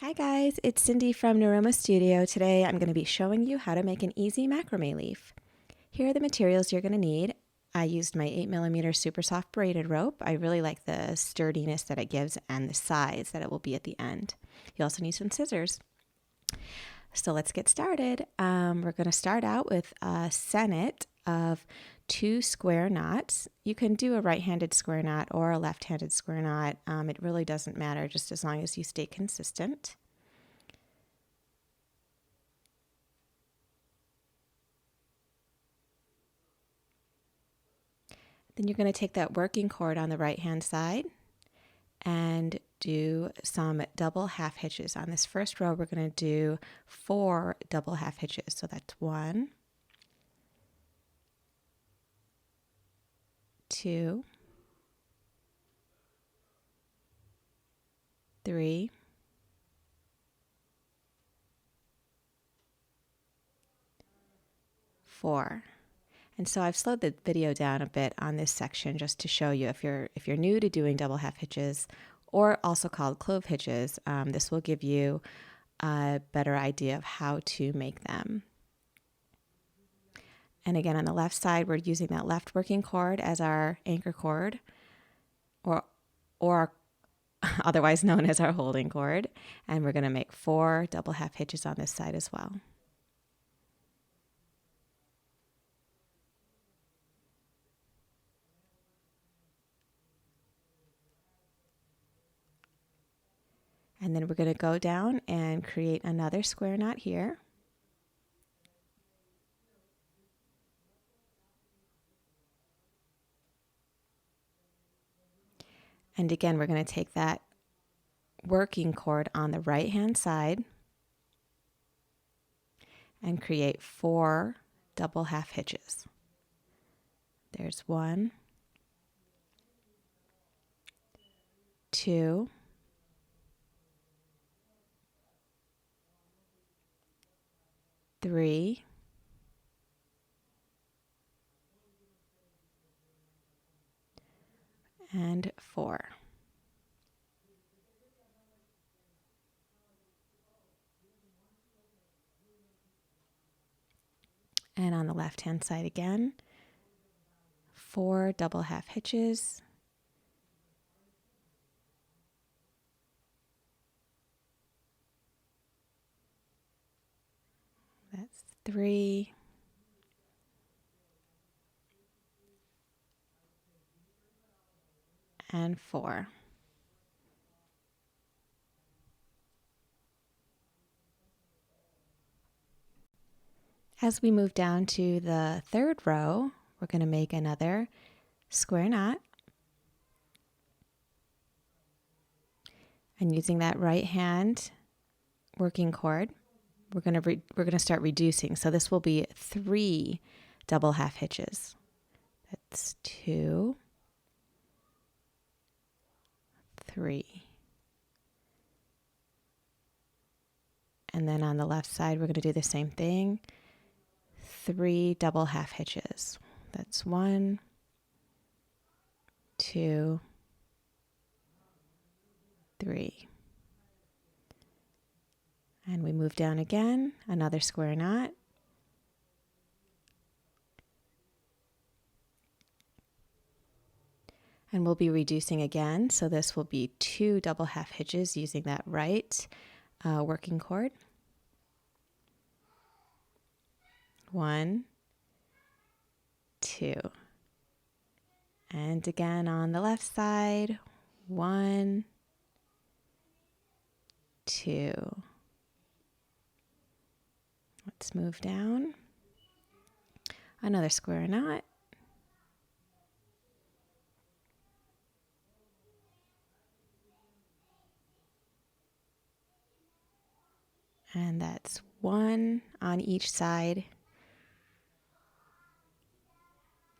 Hi guys, it's Cindy from Niroma Studio. Today I'm going to be showing you how to make an easy macrame leaf. Here are the materials you're going to need. I used my 8mm Supersoft Braided Rope. I really like the sturdiness that it gives and the size that it will be at the end. You also need some scissors. So let's get started. We're going to start out with a senet of 2 square knots. You can do a right-handed square knot or a left-handed square knot. It really doesn't matter, just as long as you stay consistent. Then you're going to take that working cord on the right-hand side and do some double half hitches. On this first row, we're going to do 4 double half hitches. So that's 1, 2, 3, 4. And so I've slowed the video down a bit on this section just to show you if you're new to doing double half hitches, or also called clove hitches, this will give you a better idea of how to make them. And again, on the left side, we're using that left working cord as our anchor cord, or otherwise known as our holding cord. And we're going to make 4 double half hitches on this side as well. And then we're going to go down and create another square knot here. And again, we're going to take that working cord on the right-hand side and create 4 double half hitches. There's 1, 2, 3, 4. And on the left-hand side again, 4 double half hitches. That's 3. And 4. As we move down to the third row, we're going to make another square knot. And using that right hand working cord, we're going to start reducing. So this will be 3 double half hitches. That's 2, 3. And then on the left side, we're going to do the same thing. 3 double half hitches. That's 1, 2, 3. And we move down again, another square knot. And we'll be reducing again, so this will be 2 double half hitches using that right working cord. 1, 2. And again on the left side, 1, 2. Let's move down. Another square knot. And that's 1 on each side.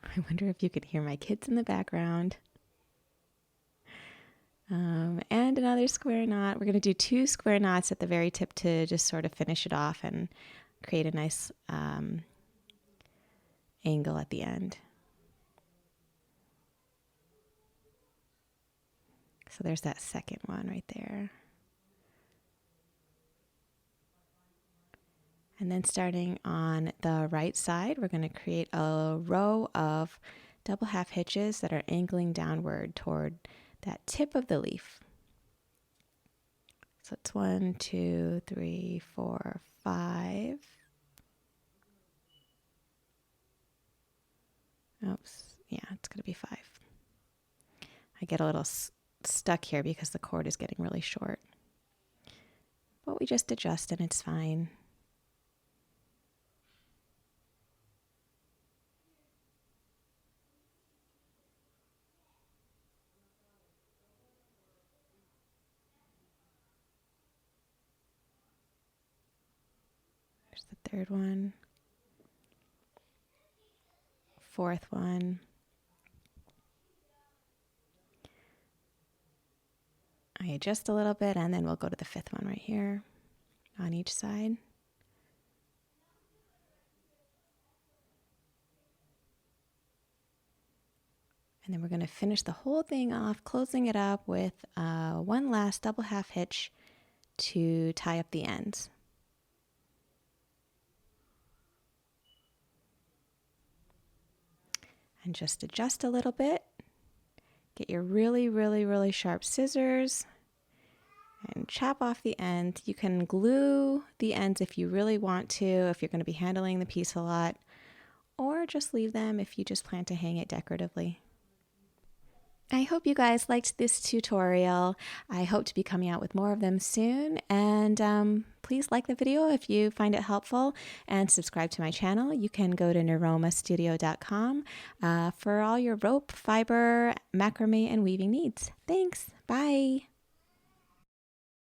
I wonder if you could hear my kids in the background. And another square knot. We're going to do 2 square knots at the very tip to just sort of finish it off and create a nice angle at the end. So there's that second one right there. And then starting on the right side, we're going to create a row of double half hitches that are angling downward toward that tip of the leaf. So it's 1, 2, 3, 4, 5. Oops, yeah, it's going to be 5. I get a little stuck here because the cord is getting really short. But we just adjust and it's fine. There's the third one. Fourth one. I adjust a little bit and then we'll go to the fifth one right here on each side. And then we're going to finish the whole thing off, closing it up with one last double half hitch to tie up the ends. And just adjust a little bit. Get your really sharp scissors and chop off the ends. You can glue the ends if you really want to, if you're going to be handling the piece a lot, or just leave them if you just plan to hang it decoratively. I hope you guys liked this tutorial. I hope to be coming out with more of them soon. And please like the video if you find it helpful and subscribe to my channel. You can go to niromastudio.com for all your rope, fiber, macrame, and weaving needs. Thanks. Bye.